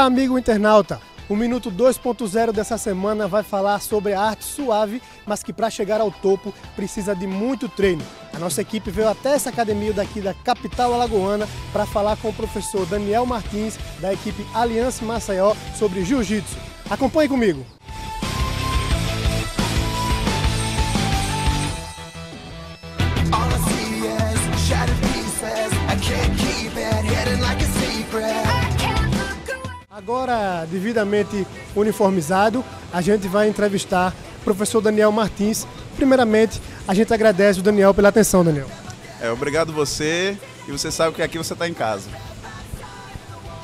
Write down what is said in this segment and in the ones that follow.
Olá, amigo internauta! O Minuto 2.0 dessa semana vai falar sobre a arte suave, mas que para chegar ao topo precisa de muito treino. A nossa equipe veio até essa academia daqui da capital alagoana para falar com o professor Daniel Martins, da equipe Aliança Maceió, sobre Jiu-Jitsu. Acompanhe comigo! Agora, devidamente uniformizado, a gente vai entrevistar o professor Daniel Martins. Primeiramente, a gente agradece o Daniel pela atenção, Daniel. Obrigado você, e você sabe que aqui você está em casa.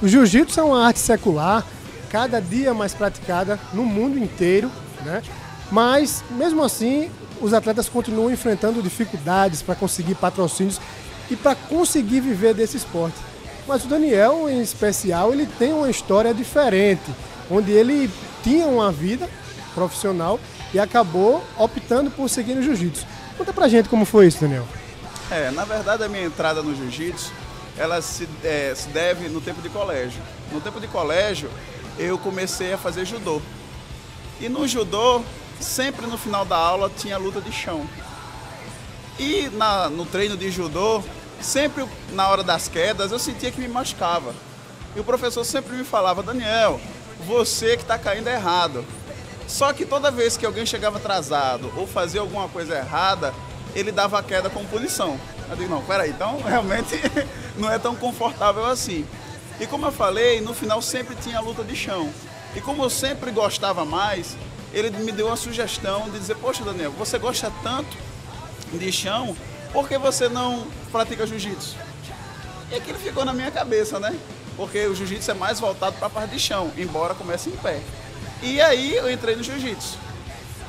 O jiu-jitsu é uma arte secular, cada dia mais praticada no mundo inteiro, né? Mas, mesmo assim, os atletas continuam enfrentando dificuldades para conseguir patrocínios e para conseguir viver desse esporte. Mas o Daniel, em especial, ele tem uma história diferente, onde ele tinha uma vida profissional e acabou optando por seguir no jiu-jitsu. Conta pra gente como foi isso, Daniel. Na verdade, a minha entrada no jiu-jitsu, ela se deve no tempo de colégio. No tempo de colégio, eu comecei a fazer judô. E no judô, sempre no final da aula, tinha luta de chão. E no treino de judô, sempre na hora das quedas eu sentia que me machucava. E o professor sempre me falava: Daniel, você que está caindo errado. Só que toda vez que alguém chegava atrasado ou fazia alguma coisa errada, ele dava a queda como punição. Eu digo, não, peraí, então realmente não é tão confortável assim. E como eu falei, no final sempre tinha luta de chão. E como eu sempre gostava mais, ele me deu uma sugestão de dizer: poxa, Daniel, você gosta tanto de chão, por que você não pratica jiu-jitsu? E aquilo ficou na minha cabeça, né? Porque o jiu-jitsu é mais voltado para a parte de chão, embora comece em pé. E aí eu entrei no jiu-jitsu.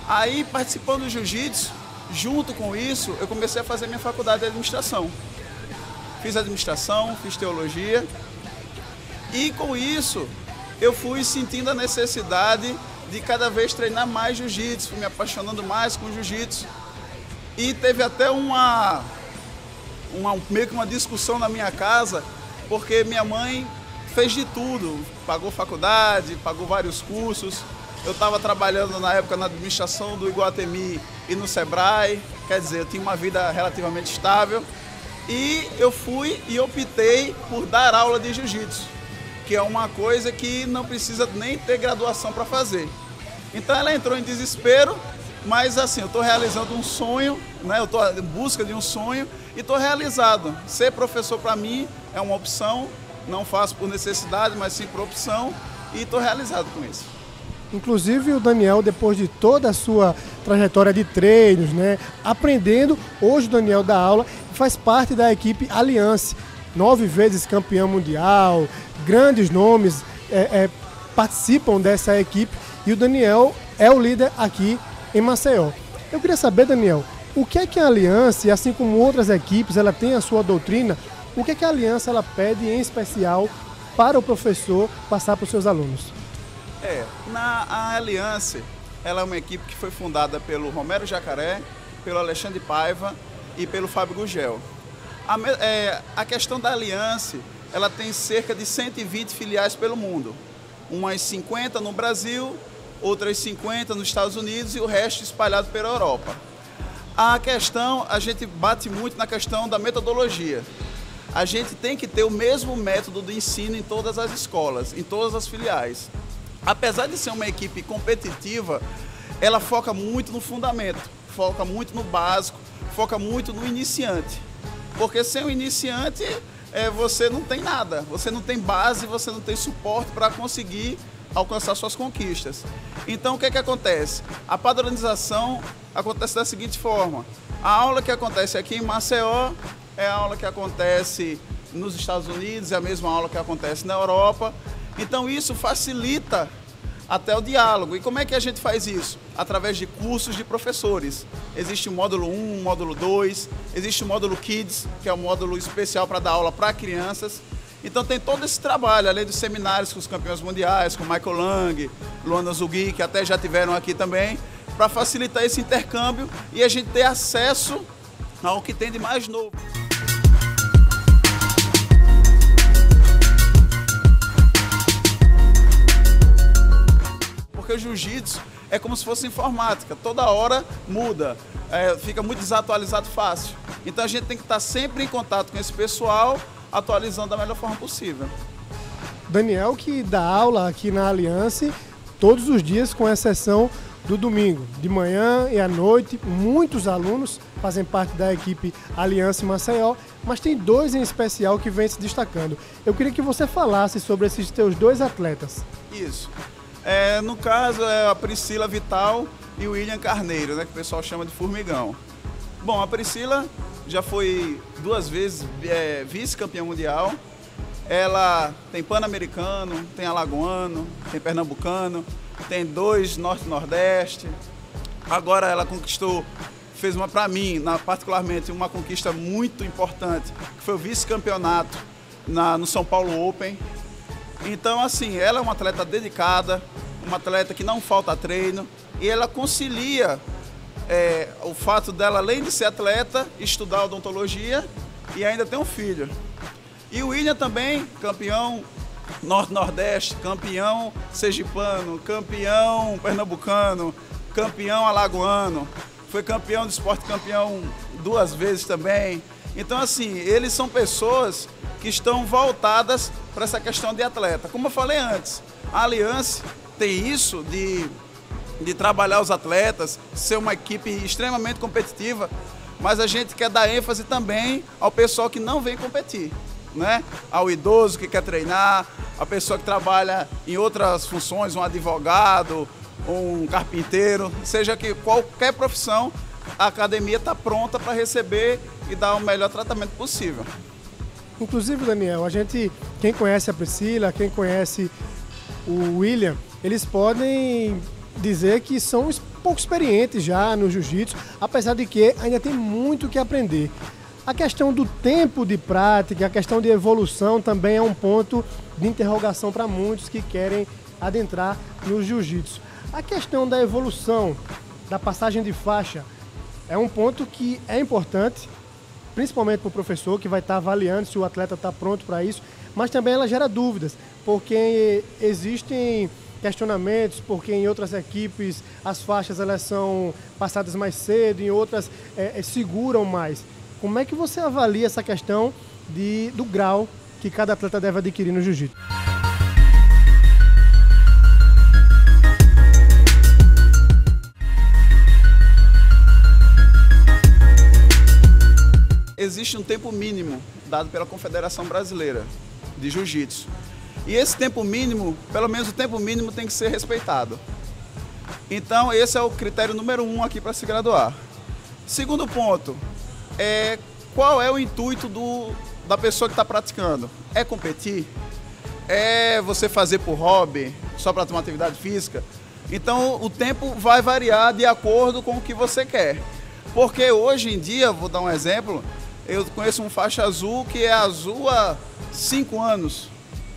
Aí, participando do jiu-jitsu, junto com isso, eu comecei a fazer minha faculdade de administração. Fiz administração, fiz teologia. E com isso, eu fui sentindo a necessidade de cada vez treinar mais jiu-jitsu, fui me apaixonando mais com jiu-jitsu. E teve até meio que uma discussão na minha casa, porque minha mãe fez de tudo, pagou faculdade, pagou vários cursos. Eu estava trabalhando na época na administração do Iguatemi e no Sebrae, quer dizer, eu tinha uma vida relativamente estável. E eu fui e optei por dar aula de jiu-jitsu, que é uma coisa que não precisa nem ter graduação para fazer. Então ela entrou em desespero. Mas assim, eu estou realizando um sonho, né? Eu estou em busca de um sonho e estou realizado. Ser professor para mim é uma opção, não faço por necessidade, mas sim por opção, e estou realizado com isso. Inclusive o Daniel, depois de toda a sua trajetória de treinos, né, aprendendo, hoje o Daniel dá aula e faz parte da equipe Aliança, 9 vezes campeão mundial, grandes nomes participam dessa equipe e o Daniel é o líder aqui em Maceió. Eu queria saber, Daniel, o que é que a Aliança, e assim como outras equipes, ela tem a sua doutrina, o que é que a Aliança ela pede em especial para o professor passar para os seus alunos? A Aliança, ela é uma equipe que foi fundada pelo Romero Jacaré, pelo Alexandre Paiva e pelo Fábio Gugel. A questão da Aliança, ela tem cerca de 120 filiais pelo mundo, umas 50 no Brasil, outras 50 nos Estados Unidos e o resto espalhado pela Europa. A gente bate muito na questão da metodologia. A gente tem que ter o mesmo método de ensino em todas as escolas, em todas as filiais. Apesar de ser uma equipe competitiva, ela foca muito no fundamento, foca muito no básico, foca muito no iniciante. Porque sem o iniciante, você não tem nada, você não tem base, você não tem suporte para conseguir alcançar suas conquistas. Então, o que acontece? A padronização acontece da seguinte forma: a aula que acontece aqui em Maceió é a aula que acontece nos Estados Unidos, é a mesma aula que acontece na Europa. Então, isso facilita até o diálogo. E como é que a gente faz isso? Através de cursos de professores. Existe o módulo 1, o módulo 2, existe o módulo Kids, que é um módulo especial para dar aula para crianças. Então tem todo esse trabalho, além dos seminários com os campeões mundiais, com Michael Lang, Luana Zugui, que até já tiveram aqui também, para facilitar esse intercâmbio e a gente ter acesso ao que tem de mais novo. porque o jiu-jitsu é como se fosse informática, toda hora muda, fica muito desatualizado fácil. Então a gente tem que estar sempre em contato com esse pessoal, atualizando da melhor forma possível. Daniel que dá aula aqui na Aliança todos os dias, com exceção do domingo, de manhã e à noite. Muitos alunos fazem parte da equipe Aliança Maceió, mas tem dois em especial que vêm se destacando. Eu queria que você falasse sobre esses teus dois atletas. Isso. No caso, é a Priscila Vital e o William Carneiro, né, que o pessoal chama de Formigão. Bom, a Priscila já foi 2 vezes vice-campeã mundial. Ela tem pan-americano, tem alagoano, tem pernambucano, tem 2 norte-nordeste. Agora ela fez uma para mim, particularmente, uma conquista muito importante, que foi o vice-campeonato no São Paulo Open. Então, assim, ela é uma atleta dedicada, uma atleta que não falta treino, e ela concilia o fato dela, além de ser atleta, estudar odontologia e ainda ter um filho. E o William também, campeão norte-nordeste, campeão sergipano, campeão pernambucano, campeão alagoano, foi campeão de esporte, campeão 2 vezes também. Então, assim, eles são pessoas que estão voltadas para essa questão de atleta. Como eu falei antes, a Aliança tem isso de trabalhar os atletas, ser uma equipe extremamente competitiva, mas a gente quer dar ênfase também ao pessoal que não vem competir, né? Ao idoso que quer treinar, a pessoa que trabalha em outras funções, um advogado, um carpinteiro, seja que qualquer profissão, a academia está pronta para receber e dar o melhor tratamento possível. Inclusive, Daniel, quem conhece a Priscila, quem conhece o William, eles podem dizer que são pouco experientes já no jiu-jitsu, apesar de que ainda tem muito que aprender. A questão do tempo de prática, a questão de evolução também é um ponto de interrogação para muitos que querem adentrar no jiu-jitsu. A questão da evolução, da passagem de faixa, é um ponto que é importante, principalmente para o professor que vai estar avaliando se o atleta está pronto para isso, mas também ela gera dúvidas, porque existem questionamentos, porque em outras equipes as faixas elas são passadas mais cedo, em outras seguram mais. Como é que você avalia essa questão do grau que cada atleta deve adquirir no jiu-jitsu? Existe um tempo mínimo dado pela Confederação Brasileira de Jiu-Jitsu. E esse tempo mínimo, pelo menos o tempo mínimo, tem que ser respeitado. Então, esse é o critério número 1 aqui para se graduar. Segundo ponto, qual é o intuito da pessoa que está praticando? É competir? É você fazer por hobby, só para ter uma atividade física? Então, o tempo vai variar de acordo com o que você quer. Porque hoje em dia, vou dar um exemplo, eu conheço um faixa azul que é azul há 5 anos,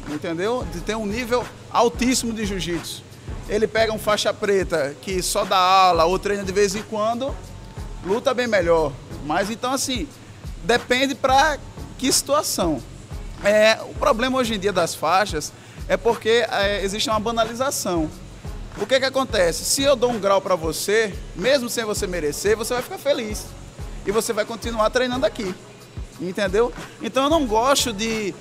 entendeu? Tem um nível altíssimo de jiu-jitsu. Ele pega um faixa preta que só dá aula ou treina de vez em quando, luta bem melhor. Mas então, assim, depende para que situação. O problema hoje em dia das faixas é porque existe uma banalização. O que acontece? Se eu dou um grau para você, mesmo sem você merecer, você vai ficar feliz. E você vai continuar treinando aqui. Entendeu? Então eu não gosto de,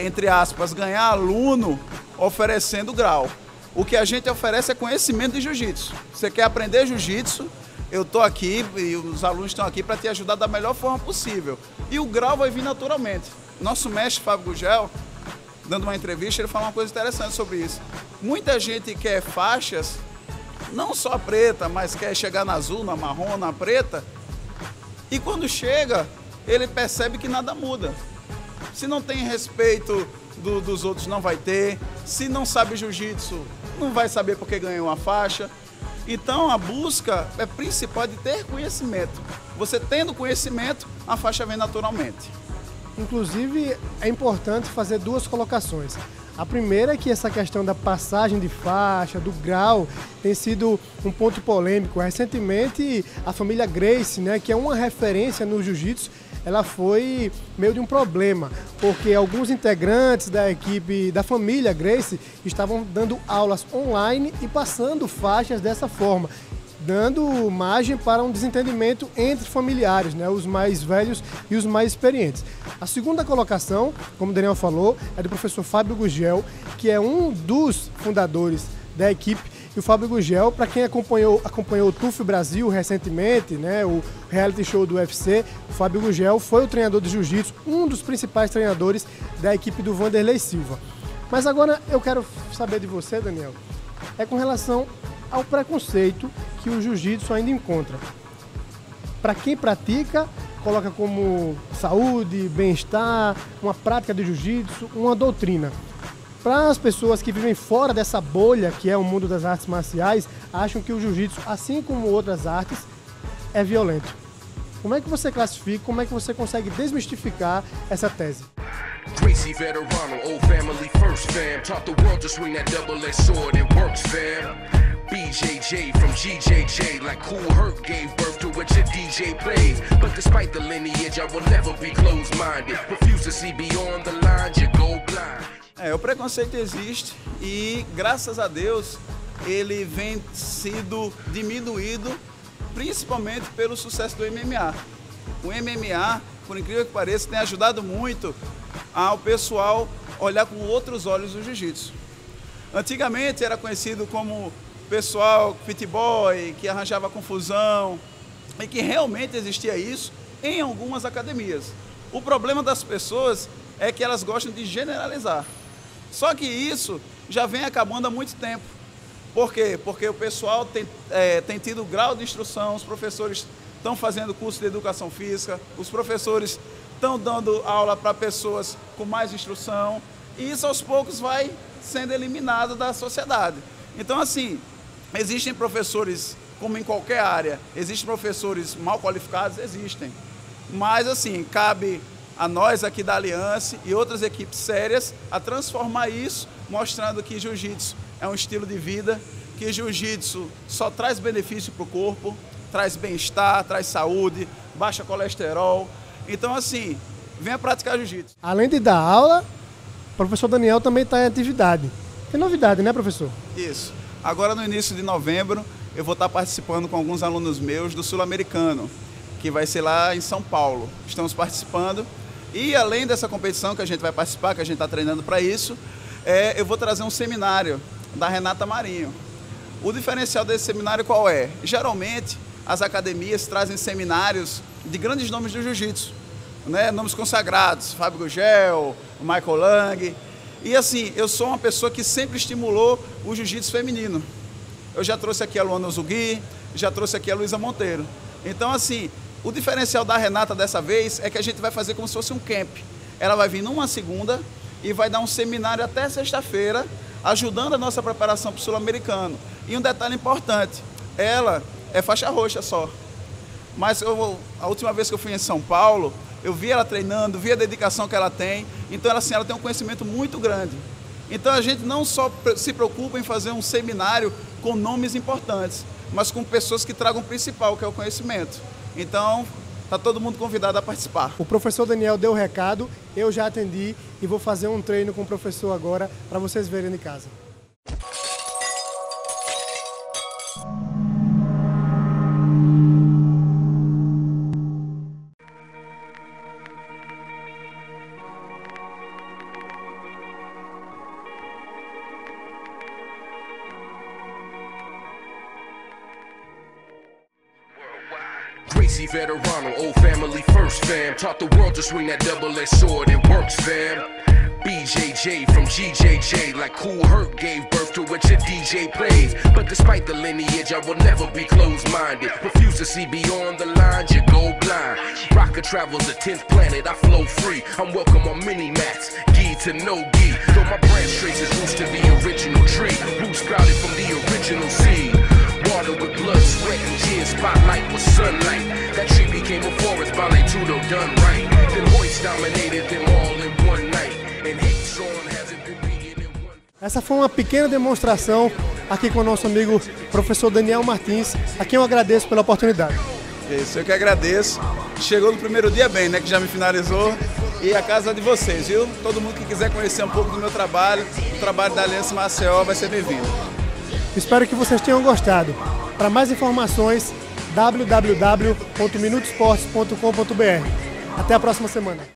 entre aspas, ganhar aluno oferecendo grau. O que a gente oferece é conhecimento de jiu-jitsu. Você quer aprender jiu-jitsu, eu estou aqui e os alunos estão aqui para te ajudar da melhor forma possível. E o grau vai vir naturalmente. Nosso mestre Fábio Gugel, dando uma entrevista, ele fala uma coisa interessante sobre isso. Muita gente quer faixas, não só a preta, mas quer chegar na azul, na marrom, na preta, e quando chega, ele percebe que nada muda. Se não tem respeito dos outros, não vai ter. Se não sabe jiu-jitsu, não vai saber porque ganhou uma faixa. Então a busca principal de ter conhecimento. Você tendo conhecimento, a faixa vem naturalmente. Inclusive, é importante fazer 2 colocações. A primeira é que essa questão da passagem de faixa, do grau, tem sido um ponto polêmico. Recentemente, a família Gracie, né, que é uma referência no jiu-jitsu, ela foi meio de um problema, porque alguns integrantes da equipe, da família Gracie, estavam dando aulas online e passando faixas dessa forma, dando margem para um desentendimento entre familiares, né, os mais velhos e os mais experientes. A segunda colocação, como o Daniel falou, é do professor Fábio Gugel, que é um dos fundadores da equipe. E o Fábio Gugel, para quem acompanhou o TUF Brasil recentemente, né, o reality show do UFC, o Fábio Gugel foi o treinador de jiu-jitsu, um dos principais treinadores da equipe do Vanderlei Silva. Mas agora eu quero saber de você, Daniel, com relação ao preconceito que o jiu-jitsu ainda encontra. Para quem pratica, coloca como saúde, bem-estar, uma prática de jiu-jitsu, uma doutrina. Para as pessoas que vivem fora dessa bolha, que é o mundo das artes marciais, acham que o jiu-jitsu, assim como outras artes, é violento. Como é que você classifica, como é que você consegue desmistificar essa tese? Gracie veterano, old family first fam. Taught the world to swing that double-edged sword, it works fam. BJJ from GJJ, like Cool Herc gave birth to what your DJ plays. But despite the lineage, I will never be closed-minded. Refuse to see beyond the lines, you go blind. O preconceito existe e, graças a Deus, ele vem sido diminuído, principalmente pelo sucesso do MMA. O MMA, por incrível que pareça, tem ajudado muito ao pessoal olhar com outros olhos o jiu-jitsu. Antigamente era conhecido como pessoal fit boy, que arranjava confusão, e que realmente existia isso em algumas academias. O problema das pessoas é que elas gostam de generalizar. Só que isso já vem acabando há muito tempo. Por quê? Porque o pessoal tem tido grau de instrução, os professores estão fazendo curso de educação física, os professores estão dando aula para pessoas com mais instrução, e isso aos poucos vai sendo eliminado da sociedade. Então, assim, existem professores, como em qualquer área, existem professores mal qualificados, existem. Mas, assim, cabe a nós aqui da Aliança e outras equipes sérias a transformar isso, mostrando que jiu-jitsu é um estilo de vida, que jiu-jitsu só traz benefício para o corpo, traz bem-estar, traz saúde, baixa colesterol. Então, assim, venha praticar jiu-jitsu. Além de dar aula, o professor Daniel também está em atividade. Tem novidade, né, professor? Isso. Agora, no início de novembro, eu vou estar participando com alguns alunos meus do Sul-Americano, que vai ser lá em São Paulo. Estamos participando. E além dessa competição que a gente vai participar, que a gente está treinando para isso, eu vou trazer um seminário da Renata Marinho. O diferencial desse seminário qual é? Geralmente, as academias trazem seminários de grandes nomes do jiu-jitsu, né? Nomes consagrados, Fábio Gugel, Michael Lang. E assim, eu sou uma pessoa que sempre estimulou o jiu-jitsu feminino. Eu já trouxe aqui a Luana Zugui, já trouxe aqui a Luísa Monteiro. Então, assim, o diferencial da Renata dessa vez é que a gente vai fazer como se fosse um camp. Ela vai vir numa segunda e vai dar um seminário até sexta-feira, ajudando a nossa preparação para o Sul-Americano. E um detalhe importante, ela é faixa roxa só. Mas a última vez que eu fui em São Paulo, eu vi ela treinando, vi a dedicação que ela tem. Então, ela tem um conhecimento muito grande. Então, a gente não só se preocupa em fazer um seminário com nomes importantes, mas com pessoas que tragam o principal, que é o conhecimento. Então, está todo mundo convidado a participar. O professor Daniel deu o recado, eu já atendi e vou fazer um treino com o professor agora para vocês verem em casa. Gracie veterano, old family first fam. Taught the world to swing that double-edged sword, it works fam. BJJ from GJJ, like Cool Herc gave birth to what your DJ plays. But despite the lineage, I will never be closed-minded. Refuse to see beyond the lines, you go blind. Rocket travels the 10th planet, I flow free. I'm welcome on mini-mats, gi to no gi. Though my branch traces roots to the original tree. Roots sprouted from the original seed. Water with blood, sweat, and tears, spotlight with sunlight. That tree became a forest, ballet tudo done right. Then Hoist dominated them all in one night. And hate song hasn't been beaten in one. Essa foi uma pequena demonstração aqui com o nosso amigo professor Daniel Martins, a quem eu agradeço pela oportunidade. Isso, eu que agradeço. Chegou no primeiro dia bem, né? Que já me finalizou. E a casa é de vocês, viu? Todo mundo que quiser conhecer um pouco do meu trabalho, o trabalho da Aliança Maceió, vai ser bem-vindo. Espero que vocês tenham gostado. Para mais informações, www.minutosportes.com.br. Até a próxima semana.